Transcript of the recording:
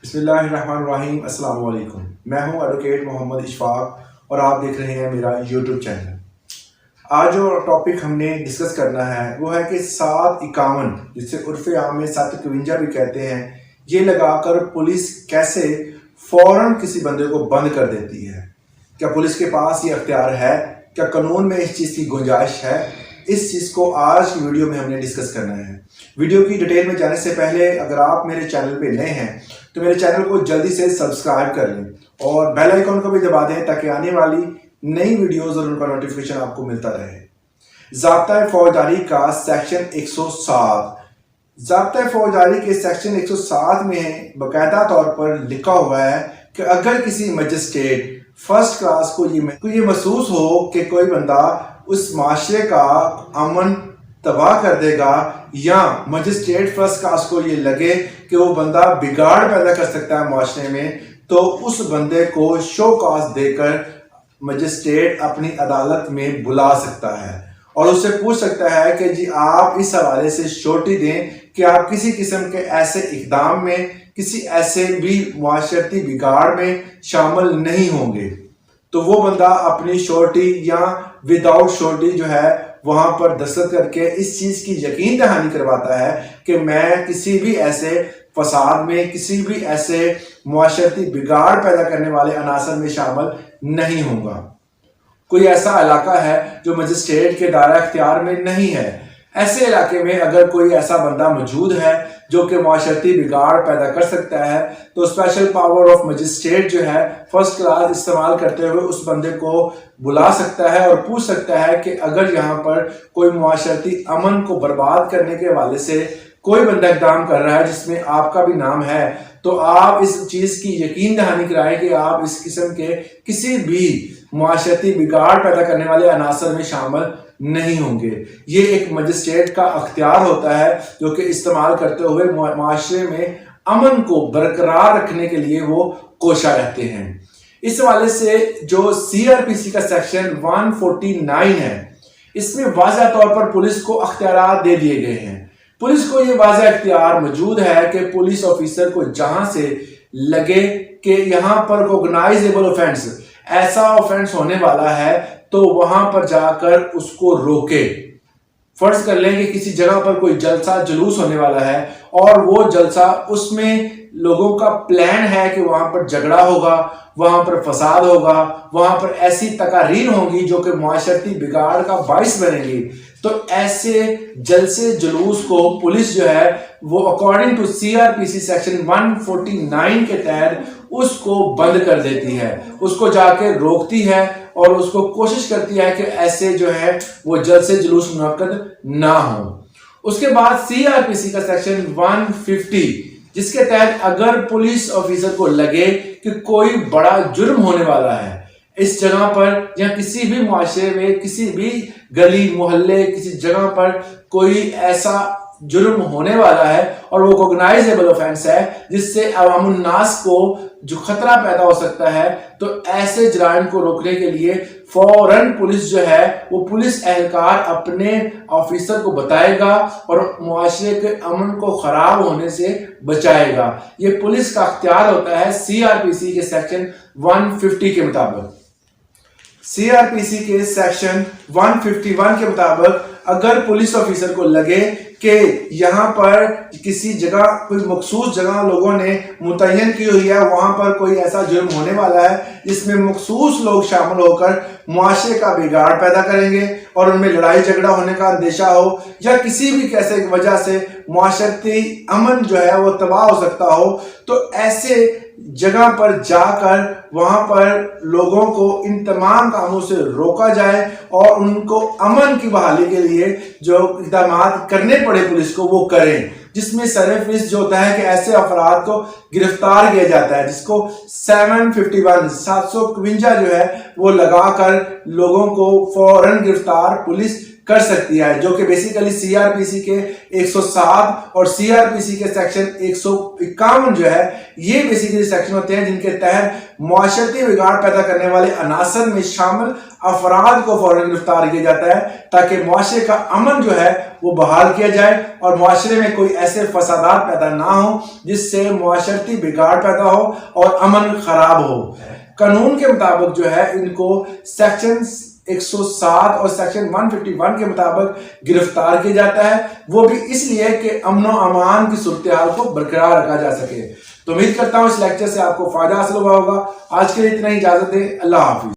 बिस्मिल्लाहिर्रहमानिर्रहीम। अस्सलाम वालेकुम। मैं हूं एडवोकेट मोहम्मद इशफाक और आप देख रहे हैं मेरा यूट्यूब चैनल। आज जो टॉपिक हमने डिस्कस करना है वो है कि 751, जिसे उर्फ़ आम में 751 भी कहते हैं, ये लगाकर पुलिस कैसे फ़ौरन किसी बंदे को बंद कर देती है। क्या पुलिस के पास ये अख्तियार है? क्या कानून में इस चीज़ की गुंजाइश है? इस चीज़ को आज की वीडियो में हमने डिस्कस करना है। वीडियो की डिटेल में जाने से पहले अगर आप मेरे चैनल पे नए हैं तो मेरे चैनल को जल्दी से सब्सक्राइब कर लें और बेल आइकन को भी दबा दें ताकि आने वाली नई वीडियोस और उनका नोटिफिकेशन आपको मिलता रहे। ज़ाब्ता फौजदारी का सेक्शन 107, ज़ाब्ता फौजदारी के सेक्शन 107 में बाकायदा तौर पर लिखा हुआ है कि अगर किसी मजिस्ट्रेट फर्स्ट क्लास को ये महसूस हो कि कोई बंदा उस माशरे का अमन तबाह कर देगा या मजिस्ट्रेट फर्स्ट क्लास को ये लगे कि वो बंदा बिगाड़ पैदा कर सकता है माशरे में, तो उस बंदे को शो कॉज देकर मजिस्ट्रेट अपनी अदालत में बुला सकता है और उससे पूछ सकता है कि जी आप इस हवाले से श्योरिटी दें कि आप किसी किस्म के ऐसे इक़दाम में, किसी ऐसे भी मुआशरती बिगाड़ में शामिल नहीं होंगे। तो वो बंदा अपनी श्योरिटी या विदाउट श्योरिटी जो है वहां पर दस्तखत करके इस चीज की यकीन दहानी करवाता है कि मैं किसी भी ऐसे फसाद में, किसी भी ऐसे मुआशरती बिगाड़ पैदा करने वाले अनासर में शामिल नहीं होगा। कोई ऐसा इलाका है जो मजिस्ट्रेट के दायरा इख्तियार में नहीं है, ऐसे इलाके में अगर कोई ऐसा बंदा मौजूद है जो कि मुआशरती बिगाड़ पैदा कर सकता है तो स्पेशल पावर ऑफ मजिस्ट्रेट जो है फर्स्ट क्लास इस्तेमाल करते हुए उस बंदे को बुला सकता है और पूछ सकता है कि अगर यहाँ पर कोई मुआशरती अमन को बर्बाद करने के हवाले से कोई बंदा इक़दाम कर रहा है जिसमें आपका भी नाम है तो आप इस चीज़ की यकीन दहानी कराएं कि आप इस किस्म के किसी भी मुआशरती बिगाड़ पैदा करने वाले अनासर में शामिल नहीं होंगे। ये एक मजिस्ट्रेट का अख्तियार होता है जो कि इस्तेमाल करते हुए माशरे में अमन को बरकरार रखने के लिए वो कोशा रहते हैं। इस हवाले से जो सीआरपीसी का सेक्शन 149 है, इसमें वाज़ह तौर पर पुलिस को अख्तियार दे दिए गए हैं। पुलिस को ये वाज़ह अख्तियार मौजूद है कि पुलिस ऑफिसर को जहां से लगे कि यहाँ पर कोगनाइजेबल ऑफेंस, ऐसा ऑफेंस होने वाला है, तो वहां पर जाकर उसको रोके। फर्ज कर लें कि किसी जगह पर कोई जलसा जुलूस होने वाला है और वो जलसा, उसमें लोगों का प्लान है कि वहां पर झगड़ा होगा, वहां पर फसाद होगा, वहां पर ऐसी तकारीर होंगी जो कि मुआशरती बिगाड़ का बाइस बनेगी, तो ऐसे जलसे जुलूस को पुलिस जो है वो अकॉर्डिंग टू सीआरपीसी सेक्शन 149 के तहत उसको बंद कर देती है, उसको जाके रोकती है और उसको कोशिश करती है कि ऐसे जो है वो जलसे जुलूस मुनक्कद ना हो। उसके बाद सीआरपीसी का सेक्शन 150, जिसके तहत अगर पुलिस ऑफिसर को लगे कि कोई बड़ा जुर्म होने वाला है इस जगह पर या किसी भी मुआशरे में, किसी भी गली मोहल्ले, किसी जगह पर कोई ऐसा जुर्म होने वाला है और वो कोगनाइजेबल ऑफेंस है जिससे अवामुन नास को जो खतरा पैदा हो सकता है, तो ऐसे जराइम को रोकने के लिए फौरन पुलिस जो है वो पुलिस एहलकार अपने ऑफिसर को बताएगा और मुआशरे के अमन को खराब होने से बचाएगा। ये पुलिस का अख्तियार होता है सीआरपीसी के सेक्शन 150 के मुताबिक। सीआरपीसी के सेक्शन 151 के मुताबिक अगर पुलिस ऑफिसर को लगे कि यहाँ पर किसी जगह, कोई मखसूस जगह लोगों ने मुतय्यन की हुई है, वहां पर कोई ऐसा जुर्म होने वाला है जिसमें मखसूस लोग शामिल होकर मुआशरे का बिगाड़ पैदा करेंगे और उनमें लड़ाई झगड़ा होने का अंदेशा हो या किसी भी कैसे वजह से मुआशरती अमन जो है वो तबाह हो सकता हो, तो ऐसे जगह पर जाकर वहां पर लोगों को इन तमाम कामों से रोका जाए और उनको अमन की बहाली के लिए जो इक़दाम करने पड़े पुलिस को वो करें, जिसमें सरफिस जो होता है कि ऐसे अफराद को गिरफ्तार किया जाता है, जिसको 751 जो है वो लगाकर लोगों को फौरन गिरफ्तार पुलिस کر سکتی ہے، جو کہ بیسیکلی CRPC کے 107 اور CRPC کے سیکشن 151 جو ہے یہ بیسیکلی سیکشن ہوتے ہیں جن کے تحت معاشرتی بگاڑ پیدا کرنے والے عناصر میں شامل افراد کو فوراً گرفتار کیا جاتا ہے تاکہ معاشرے کا امن جو ہے وہ بحال کیا جائے اور معاشرے میں کوئی ایسے فسادات پیدا نہ ہوں جس سے معاشرتی بگاڑ پیدا ہو اور امن خراب ہو۔ قانون کے مطابق جو ہے ان کو سیکشن 107 اور سیکشن 151 کے مطابق گرفتار کیا جاتا ہے، وہ بھی اس لیے کہ امن و امان کی صورتحال کو برقرار رکھا جا سکے۔ تو امید کرتا ہوں اس لیکچر سے آپ کو فائدہ حاصل ہوا ہوگا۔ آج کے لیے اتنا ہی، اجازت دیں، اللہ حافظ۔